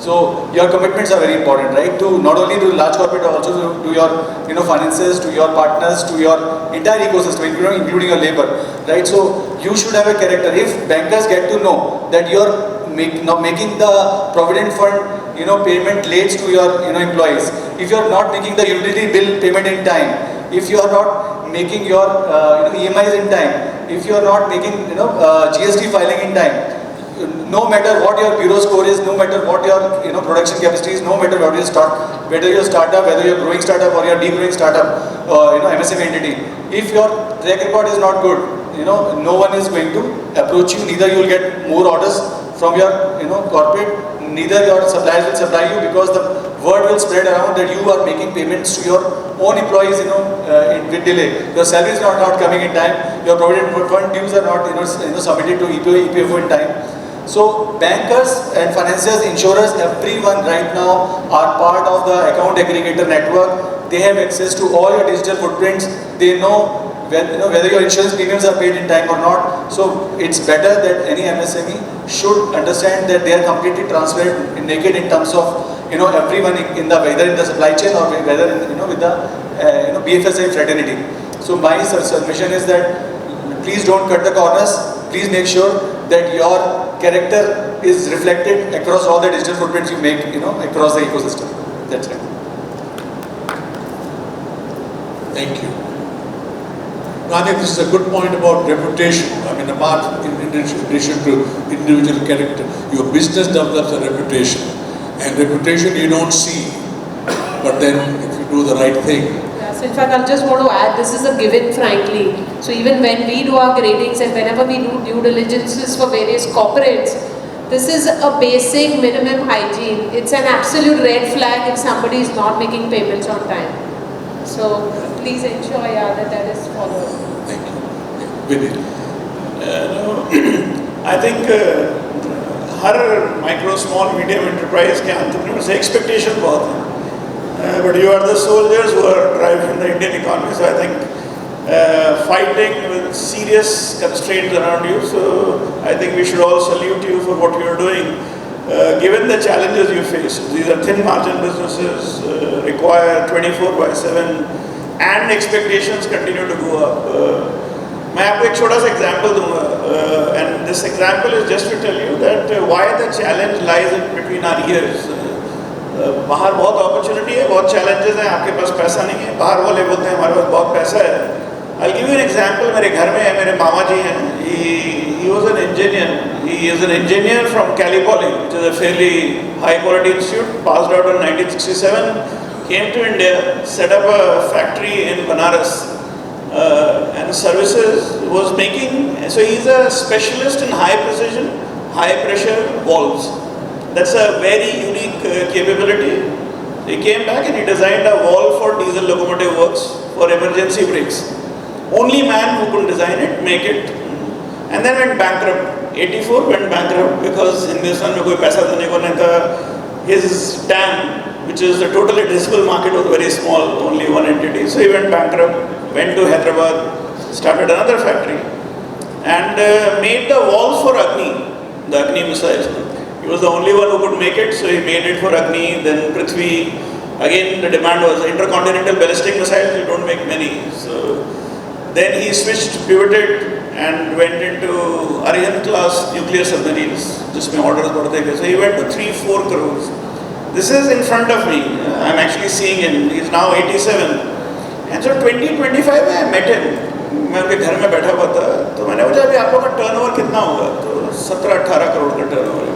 So your commitments are very important, right? To not only to large corporate, also to your finances, to your partners, to your entire ecosystem, including your labor, right? So you should have a character. If bankers get to know that you're making the provident fund payment late to your employees, if you're not making the utility bill payment in time, if you are not making your EMIs in time, if you are not making GST filing in time, no matter what your bureau score is, no matter what your production capacity is, no matter what your whether you're startup, whether you're growing startup or you're degrowing startup, MSME entity, if your track record is not good, no one is going to approach you. Neither you will get more orders from your corporate, neither your suppliers will supply you, because the word will spread around that you are making payments to your own employees with delay. Your salaries are not coming in time, your provident fund dues are not submitted to EPFO in time. So bankers and financiers, insurers, everyone right now are part of the account aggregator network. They have access to all your digital footprints. They know whether your insurance premiums are paid in time or not. So it's better that any MSME should understand that they are completely transparent and naked in terms of everyone in the whether in the supply chain or whether with the BFSI fraternity. So my submission is that please don't cut the corners. Please make sure that your character is reflected across all the digital footprints you make, across the ecosystem. That's it. Thank you. No, I think this is a good point about reputation. I mean, apart in addition to individual character, your business develops a reputation, and reputation you don't see, but then if you do the right thing. Yes, in fact, I just want to add, this is a given, frankly. So even when we do our gradings and whenever we do due diligences for various corporates, this is a basic minimum hygiene. It's an absolute red flag if somebody is not making payments on time. So please ensure that is followed. Thank you. Vinit. I think her micro small medium enterprise के entrepreneur से expectation बहुत है. But you are the soldiers who are driving the Indian economy. So I think fighting with serious constraints around you. So I think we should all salute you for what you are doing. Given the challenges you face, these are thin margin businesses, require 24/7, and expectations continue to go up. मैं आपको एक छोटा सा example दूंगा, and this example is just to tell you that why the challenge lies in between our ears. बाहर बहुत opportunity है, बहुत challenges हैं, आपके पास पैसा नहीं है. बाहर वाले बोलते हैं हमारे पास बहुत पैसा है. I'll give you an example. मेरे घर में है, मेरे मामा जी हैं. He was an engineer. He is an engineer from Cal Poly, which is a fairly high quality institute. Passed out in 1967. Came to India, set up a factory in Banaras. And services was making, so he's a specialist in high precision, high pressure valves. That's a very unique capability. He came back and he designed a valve for diesel locomotive works for emergency brakes. Only man who could design it, make it, and then went bankrupt. 84 went bankrupt because Hindustan में कोई पैसा देने को नहीं था. His dam, which is the total addressable market, was very small, only one entity. So he went bankrupt. Went to Hyderabad, started another factory, and made the walls for Agni, the Agni missiles. He was the only one who could make it, so he made it for Agni. Then Prithvi, again the demand was intercontinental ballistic missiles. You don't make many, so then he switched, pivoted, and went into Arihant class nuclear submarines. जिसमें orders बढ़ते गए. So he went to 3-4 crores. This is in front of me. I'm actually seeing him. He's now 87. And so 2025 में I met him. मैं उनके घर में बैठा हुआ था, तो मैंने पूछा अभी आप लोग का टर्नओवर कितना होगा? तो 17-18 करोड़ का टर्नओवर है.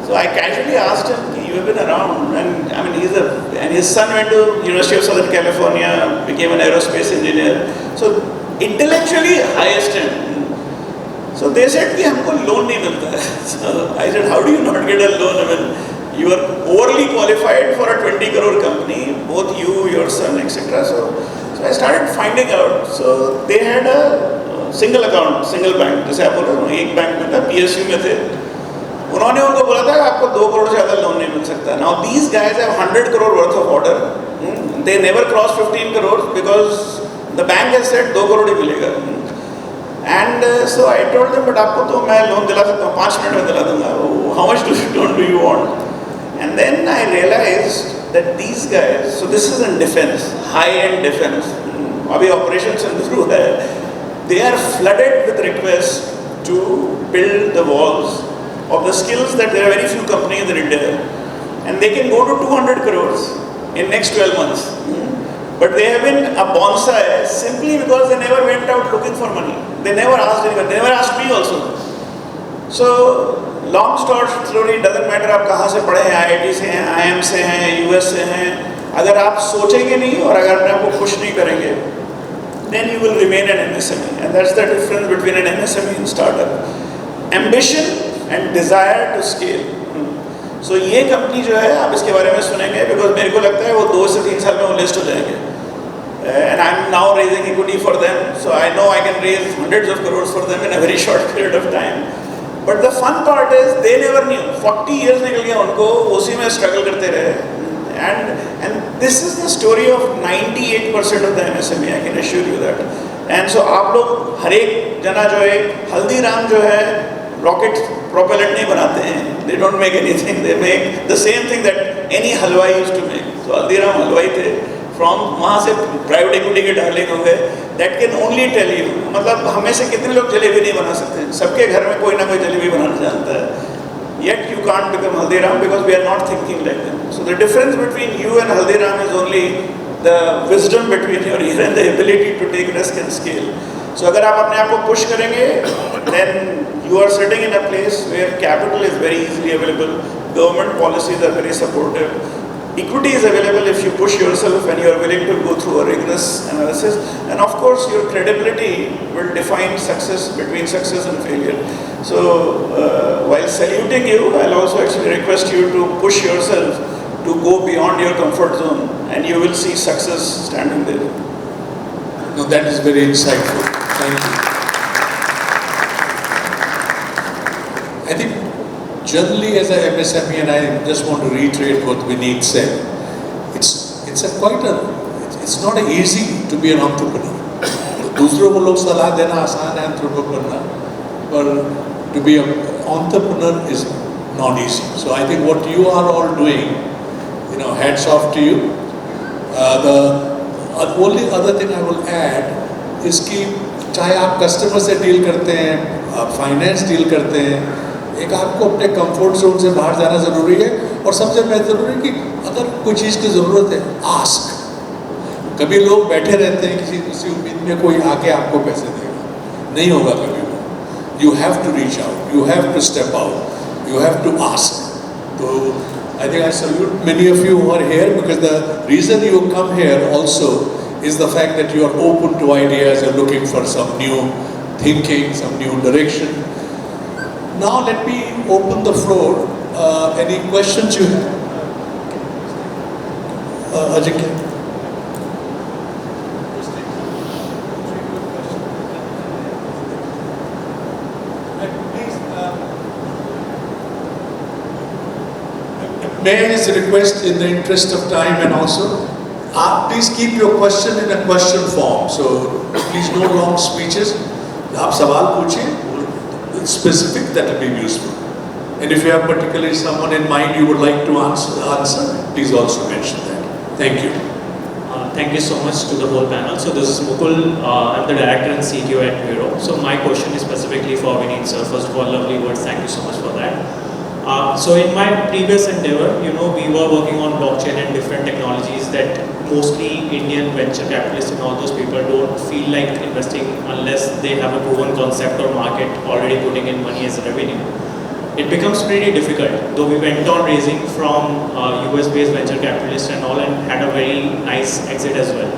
So I casually asked him, you have been around, and I mean and his son went to University of Southern California, became an aerospace engineer. So intellectually highest end. So they said कि हमको loan नहीं मिलता है. So I said, how do you not get a loan? I mean, you are overly qualified for a 20 crore company, both you, your son, etc. So I started finding out. So they had a single account, single bank. जैसे आप बोल रहे हो, एक bank में था, PSU में थे. उन्होंने उनको बोला था आपको 2 करोड़ से ज़्यादा लोन नहीं मिल सकता. Now these guys have 100 crore worth of order. They never cross 15 crores because the bank has said 2 crore ही मिलेगा. And so I told them, but आपको तो मैं लोन दिला सकता हूँ, 5 मिनट में दिला दूँगा. How much loan do you want? And then I realized that these guys, so this is in defense, high-end defense. Abhi operations through hai. They are flooded with requests to build the walls of the skills that there are very few companies in India, and they can go to 200 crores in next 12 months. But they have been a bonsai simply because they never went out looking for money. They never asked anyone. They never asked me also. So long story doesn't matter आप कहाँ से पढ़े हैं, IIT से हैं, IIM से हैं, US से हैं. अगर आप सोचेंगे नहीं और अगर अपने आप को खुश नहीं करेंगे, then you will remain an MSME, and that's the difference between an MSME and startup. Ambition and desire to scale. So ये कंपनी जो है आप इसके बारे में सुनेंगे because मेरे को लगता है वो 2 से 3 साल में वो लिस्ट हो जाएंगे. And I'm now raising equity for them, so I know I can raise hundreds of crores for them in a very short period of time. But the fun part is they never knew. 40 years निकल गया उनको, उसी में struggle करते रहे. And this is the story of 98% of the MSME, I can assure you that. And so आप लोग हर एक जना जो है, हल्दीराम जो है, rocket propellant नहीं बनाते हैं. They don't make anything. They make the same thing that any halwai used to make. So Haldiram हलवाई थे. From वहाँ से private equity के डार्लिंग हो गए. That can only tell you. मतलब हमें से कितने लोग जलेबी नहीं बना सकते हैं. सबके घर में कोई ना कोई जलेबी बनाना जानता है. Yet you can't become Haldiram because we are not thinking like them. So the difference between you and Haldiram is only the wisdom between your ear and the ability to take risk and scale. So अगर आप अपने आप को push करेंगे, then you are sitting in a place where capital is very easily available. Government policies are very supportive. Equity is available if you push yourself and you are willing to go through a rigorous analysis. And of course, your credibility will define success between success and failure. So, while saluting you, I'll also actually request you to push yourself to go beyond your comfort zone, and you will see success standing there. No, that is very insightful. Thank you. I think generally as a MSME, and I just want to reiterate what Vineet said, it's not easy to be an entrepreneur. दूसरों को लोग सलाह देना आसान है entrepreneur बनना, but to be an entrepreneur is not easy. So I think what you are all doing, hats off to you. The only other thing I will add is कि चाहे आप कस्टमर से डील करते हैं, आप finance deal करते हैं, एक आपको अपने कंफर्ट जोन से बाहर जाना ज़रूरी है. और सबसे ज़रूरी है कि अगर कोई चीज़ की ज़रूरत है, आस्क. कभी लोग बैठे रहते हैं किसी उम्मीद में कोई आके आपको पैसे देगा, नहीं होगा कभी वो. You have to reach out, you have to step out, you have to ask. So I think I salute many of you who are here, because the reason you come here also is the fact that you are open to ideas, you're looking for some new thinking, some new direction. Now let me open the floor. Any questions you have? Ajinkya. May I just request, in the interest of time and also, please keep your question in a question form. So please no long speeches. आप सवाल पूछिए, specific, that will be useful. And if you have particularly someone in mind you would like to answer, please also mention that. Thank you. Thank you so much to the whole panel. So this is Mukul, I'm the director and CTO at Bureau. So my question is specifically for Vineet sir. First of all, lovely words, thank you so much for that. So in my previous endeavor, we were working on blockchain and different technologies that mostly Indian venture capitalists and all those people don't feel like investing unless they have a proven concept or market already putting in money as a revenue. It becomes pretty difficult, though we went on raising from US-based venture capitalists and all, and had a very nice exit as well.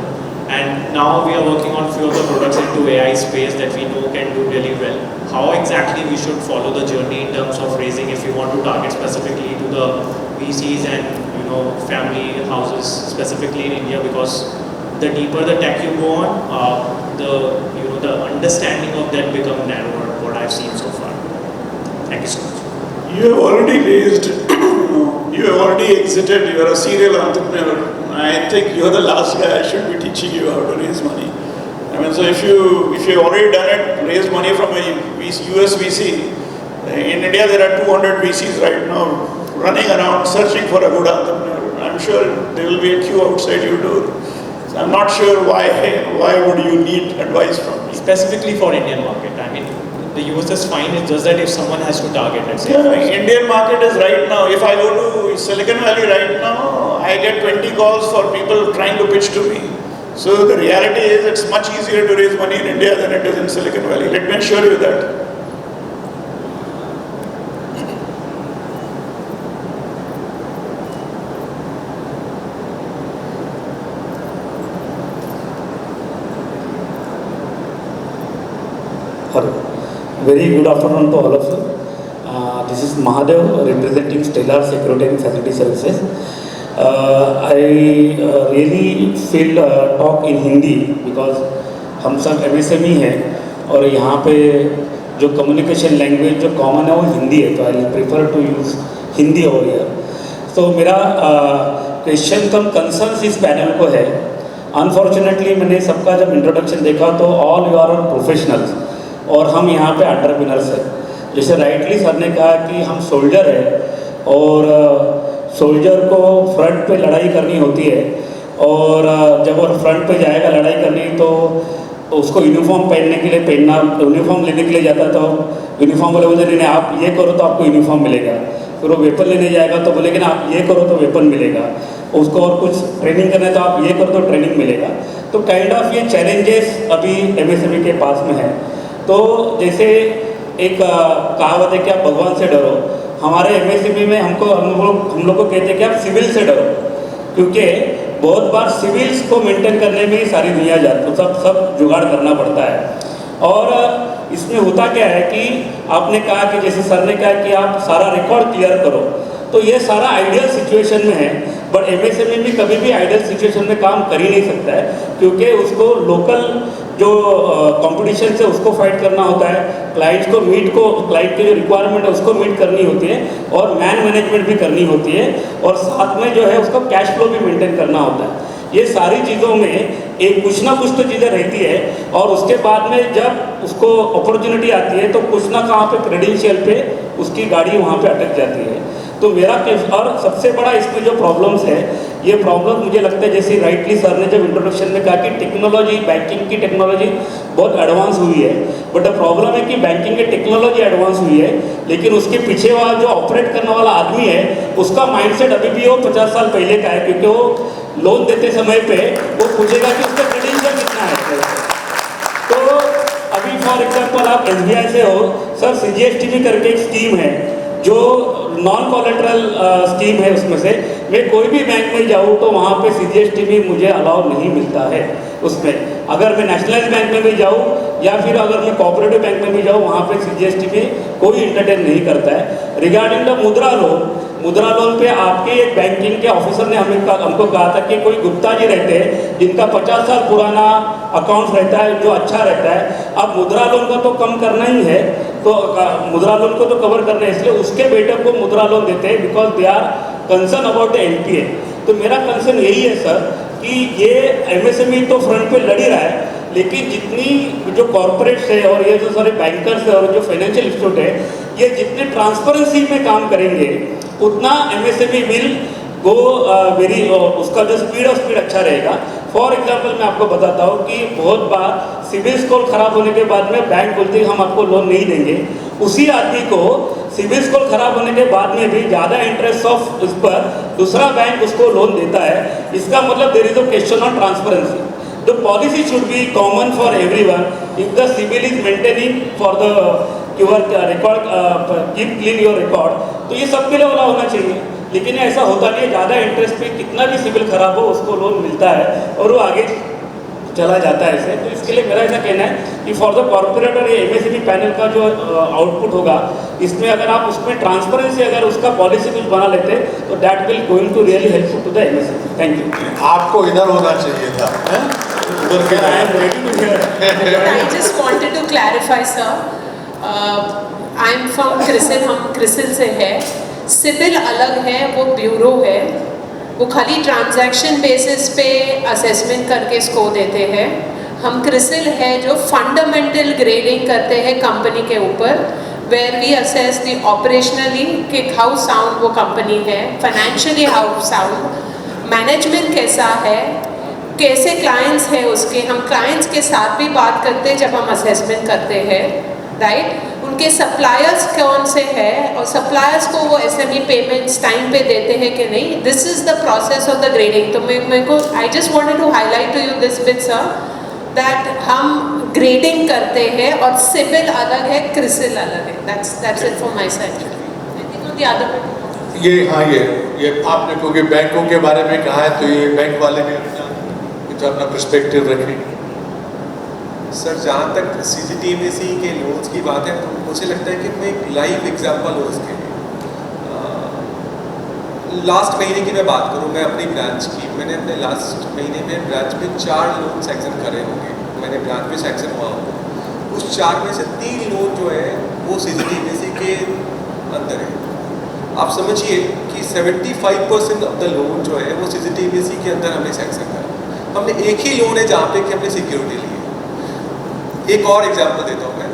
And now we are working on few of the products into AI space that we know can do really well. How exactly we should follow the journey in terms of raising, if we want to target specifically to the VCs and family houses specifically in India, because the deeper the tech you go on, the understanding of that become narrower, what I've seen so far. Thank you so much. You have already raised, you have already exited, you are a serial entrepreneur. I think you are the last guy I should be teaching you how to raise money. I mean, so if you have already done it, raised money from a US VC, in India there are 200 VCs right now running around searching for a good entrepreneur. I'm sure there will be a queue outside your door. So I'm not sure why would you need advice from me. Specifically for Indian market, I mean, the US is fine, it's just that if someone has to target, let's say. Yeah, Indian market is right now, if I go to Silicon Valley right now, I get 20 calls for people trying to pitch to me. So the reality is it's much easier to raise money in India than it is in Silicon Valley. Let me assure you that. Hello. Very good afternoon to all of you. This is Mahadev representing Stellar Security and Facility Services. I really feel talk in Hindi because हम सब MSME हैं और यहाँ पे जो communication language जो common है वो हिंदी है, तो I prefer to use Hindi over here. तो मेरा क्वेश्चन कम कंसर्न्स इस पैनल को है. अनफॉर्चुनेटली मैंने सबका जब इंट्रोडक्शन देखा तो ऑल यू आर प्रोफेशनल्स और हम यहाँ पे एंटरप्रेन्योर्स हैं. जैसे राइटली सर ने कहा कि हम सोल्जर हैं और सोल्जर को फ्रंट पे लड़ाई करनी होती है और जब वो फ्रंट पे जाएगा लड़ाई करनी तो उसको यूनिफॉर्म पहनने के लिए यूनिफॉर्म लेने के लिए जाता है तो यूनिफॉर्म वाले बोलते नहीं आप ये करो तो आपको यूनिफॉर्म मिलेगा. फिर वो वेपन लेने जाएगा तो बोलेगा ना आप ये करो तो वेपन मिलेगा. उसको और कुछ ट्रेनिंग करना है तो आप ये करो तो ट्रेनिंग मिलेगा. तो काइंड ऑफ ये चैलेंजेस अभी MSME के पास में है. तो जैसे एक कहावत है कि आप भगवान से डरो. हमारे MSME में हम लोग को कहते हैं कि आप सिविल से डरो, क्योंकि बहुत बार सिविल्स को मेंटेन करने में ही सारी दुनिया जाती है. सब जुगाड़ करना पड़ता है. और इसमें होता क्या है कि आपने कहा कि जैसे सर ने कहा कि आप सारा रिकॉर्ड क्लियर करो, तो ये सारा आइडियल सिचुएशन में है. बट MSME में कभी भी आइडियल सिचुएशन में काम कर ही नहीं सकता है, क्योंकि उसको लोकल जो कंपटीशन से उसको फाइट करना होता है, क्लाइंट के जो रिक्वायरमेंट है उसको मीट करनी होती है और मैन मैनेजमेंट भी करनी होती है और साथ में जो है उसको कैश फ्लो भी मेंटेन करना होता है. ये सारी चीज़ों में एक कुछ ना कुछ तो चीज़ें रहती है और उसके बाद में जब उसको अपॉर्चुनिटी आती है तो कुछ ना कहाँ पे क्रेडेंशियल पे उसकी गाड़ी वहाँ पे अटक जाती है. तो मेरा और सबसे बड़ा इसमें जो प्रॉब्लम्स है, ये प्रॉब्लम मुझे लगता है जैसे राइटली सर ने जब इंट्रोडक्शन में कहा कि टेक्नोलॉजी, बैंकिंग की टेक्नोलॉजी बहुत एडवांस हुई है. बट द प्रॉब्लम है कि बैंकिंग की टेक्नोलॉजी एडवांस हुई है, लेकिन उसके पीछे वाला जो ऑपरेट करने वाला आदमी है उसका माइंडसेट अभी भी वो 50 साल पहले का है, क्योंकि वो लोन देते समय पे वो पूछेगा कि उसका क्रेडेंशियल कितना है. तो अभी फॉर एग्जाम्पल आप SBI से हो सर, CGSTB करके एक स्कीम है जो नॉन कोलेटरल स्कीम है. उसमें से मैं कोई भी बैंक में जाऊँ तो वहाँ पे CGSTB मुझे अलाउ नहीं मिलता है. उसमें अगर मैं नेशनलाइज बैंक में भी जाऊँ या फिर अगर मैं कोऑपरेटिव बैंक में भी जाऊँ वहाँ पे CGSTB कोई इंटरटेन नहीं करता है. रिगार्डिंग द मुद्रा लोन पे आपके एक बैंकिंग के ऑफिसर ने हमको कहा था कि कोई गुप्ता जी रहते हैं जिनका 50 साल पुराना अकाउंट रहता है जो अच्छा रहता है. अब मुद्रा लोन का तो कम करना ही है, तो मुद्रा लोन को तो कवर करना है, इसलिए उसके बेटे को मुद्रा लोन देते हैं because they are concern about the NPA. तो मेरा कंसर्न यही है सर कि ये MSME तो फ्रंट पे लड़ ही रहा है, लेकिन जितनी जो कॉर्पोरेट्स है और ये जो सारे बैंकर्स है और जो फाइनेंशियल इंस्टीट्यूट है, ये जितने ट्रांसपेरेंसी में काम करेंगे उतना MSME विल गो वेरी, उसका जो स्पीड अच्छा रहेगा. फॉर एग्जांपल मैं आपको बताता हूँ कि बहुत बार सिविल स्कोर खराब होने के बाद में बैंक बोलते हैं हम आपको लोन नहीं देंगे. उसी आदमी को सिविल स्कोर खराब होने के बाद में भी ज़्यादा इंटरेस्ट ऑफ उस पर दूसरा बैंक उसको लोन देता है. इसका मतलब there is a question on transparency. The policy should be common for everyone. If the civil is maintaining for the your record, keep clean your record, तो ये सबके लिए वाला होना चाहिए. लेकिन ऐसा होता नहीं है. ज़्यादा इंटरेस्ट पे कितना भी सिविल खराब हो उसको लोन मिलता है और वो आगे चला जाता है ऐसे. तो इसके लिए मेरा ऐसा कहना है कि फॉर द कॉर्पोरेट और ये MSME पैनल का जो आउटपुट होगा, इसमें अगर आप उसमें ट्रांसपेरेंसी अगर उसका पॉलिसी कुछ बना लेते तो that will going to really helpful to the MSME. Thank you. आपको इधर होना चाहिए था. I just wanted to clarify, sir. I am from CRISIL. हम CRISIL से है. सिबिल अलग है, वो ब्यूरो है. वो खाली ट्रांजैक्शन बेसिस पे असेसमेंट करके स्कोर देते हैं. हम CRISIL है जो फंडामेंटल ग्रेडिंग करते हैं कंपनी के ऊपर, where we assess the operationally कि हाउ साउंड वो कंपनी है, फाइनेंशियली हाउ साउंड, मैनेजमेंट कैसा है, कैसे क्लाइंट्स हैं उसके. हम क्लाइंट्स के साथ भी बात करते हैं जब हम असेसमेंट करते हैं, राइट. उनके सप्लायर्स कौन से हैं और सप्लायर्स को वो SME पेमेंट्स टाइम पे देते हैं कि नहीं. This is the process of the grading. तो मेरे को I just wanted to highlight to you this bit sir, that हम ग्रेडिंग करते हैं और सिबिल अलग है, क्रिसिल अलग है. That's it from my side. I think on the other ये हाँ ये आपने क्योंकि बैंकों के बारे में कहा है तो ये बैंक वाले भी अपना पर्सपेक्टिव रखें. सर जहाँ तक CGTMSE के लोन्स की बात है तो मुझे लगता है कि मैं एक लाइव एग्जांपल हूँ उसके लिए. लास्ट महीने की मैं बात करूँ, मैं अपनी ब्रांच की, मैंने अपने लास्ट महीने में ब्रांच में 4 लोन सैंक्शन करे होंगे. मैंने ब्रांच में सैंक्शन हुआ होगा. उस 4 में से 3 लोन जो है वो CGTMSE के अंदर है. आप समझिए कि 75% ऑफ द लोन जो है वो CGTMSE के अंदर हमने सैंक्शन करा. हमने एक ही लोन है जहाँ पे कि हमने सिक्योरिटी ली है. एक और एग्जांपल देता हूँ मैं,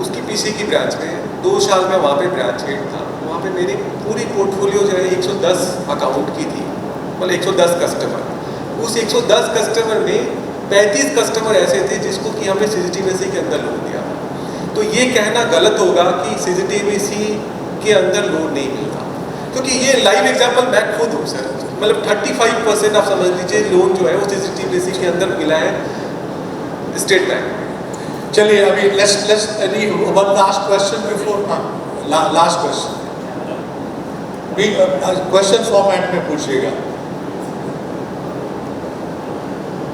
उसकी PC की ब्रांच में 2 साल में वहाँ पे ब्रांच हेड था. वहाँ पे मेरी पूरी पोर्टफोलियो जो है 110 अकाउंट की थी, मतलब 110 कस्टमर. उस 110 कस्टमर में 35 कस्टमर ऐसे थे जिसको कि हमने CGTMSE के अंदर लोन दिया. तो ये कहना गलत होगा कि CGTMSE के अंदर लोन नहीं मिलता, क्योंकि ये लाइव एग्जांपल मैं खुद हूँ सर. मतलब 35% आप समझ लीजिए लोन जो है वो CGTMSE के अंदर मिला है स्टेट बैंक. चलिए अभी let's one last question before last question. भी क्वेश्चन फॉर्मेट में पूछिएगा.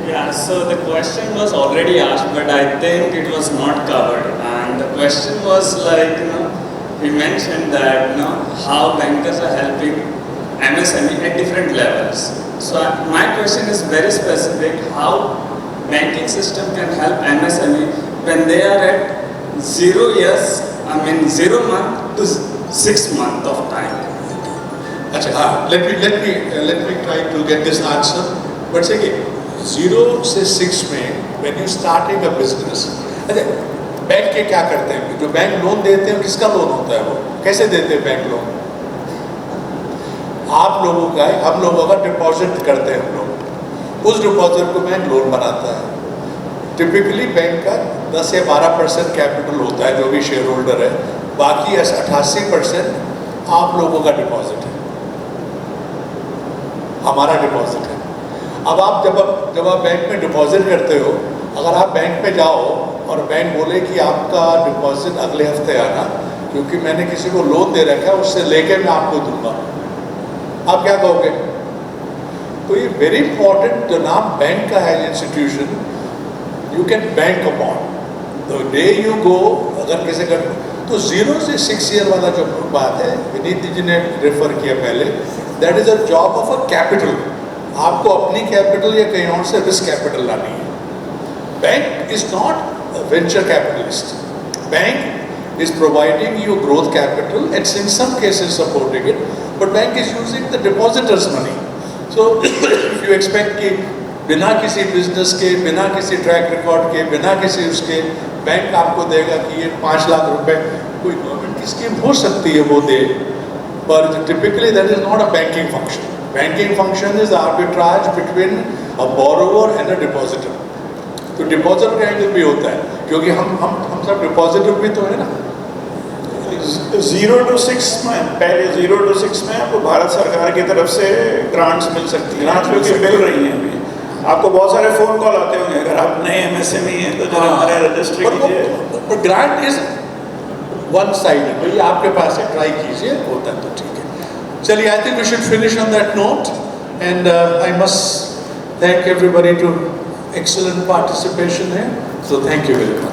Yeah, so the question was already asked, but I think it was not covered. And the question was like, we mentioned that, how bankers are helping MSME at different levels. So my question is very specific: how banking system can help MSME when they are at 0 years, 0 month to 6 months of time. अच्छा, let me try to get this answer. But say 0 से 6 में when you starting a business, अच्छा bank के क्या करते हैं? जो bank loan देते हैं किसका लोन होता है? वो कैसे देते हैं बैंक लोन? आप लोगों का, हम लोगों का डिपॉजिट करते हैं हम लोग. उस डिपॉजिट को बैंक लोन बनाता है. टिपिकली बैंक का 10 से 12% कैपिटल होता है जो भी शेयर होल्डर है. बाकी 88% आप लोगों का डिपॉजिट है, हमारा डिपॉजिट है. अब आप जब आप बैंक में डिपॉजिट करते हो, अगर आप बैंक में जाओ और बैंक बोले कि आपका डिपॉजिट अगले हफ्ते आना, क्योंकि मैंने किसी को लोन दे रखा है, उससे लेके मैं आपको दूंगा, आप क्या कहोगे? तो ये वेरी इंपॉर्टेंट. जो नाम बैंक का है institution, you can bank upon the day you go. अगर किसी का तो 0 से 6 ईयर वाला जो बात है, विनीत जी ने रेफर किया पहले, that is a job of a capital. आपको अपनी कैपिटल या कहीं और से रिस्क कैपिटल लानी है. Bank is not venture capitalist. Bank is providing you growth capital and in some cases supporting it, but bank is using the depositors' money. So if you expect कि बिना किसी business के, बिना किसी track record के, बिना किसी उसके बैंक आपको देगा कि ये 5 लाख रुपए, कोई गवर्नमेंट की स्कीम हो सकती है वो दे, पर typically that is not a banking function. Banking function is arbitrage between a borrower and a depositor. तो डिपॉजिटर का एंगल भी होता है, क्योंकि हम सब डिपॉजिटर भी तो है ना. 0 to 6 में, पहले 0 to 6 में आपको भारत सरकार की तरफ से ग्रांट्स मिल सकती है. ग्रांट्स मिल रही हैं अभी. आपको बहुत सारे फोन कॉल आते होंगे, अगर आप नए MSME हैं तो जरा हमारे रजिस्ट्री कीजिए. Grant is one sided. भाई आपके पास है, ट्राई कीजिए, होता है तो ठीक है. चलिए, I think we should finish on that note, and I must thank everybody to excellent participation here. So thank you very much.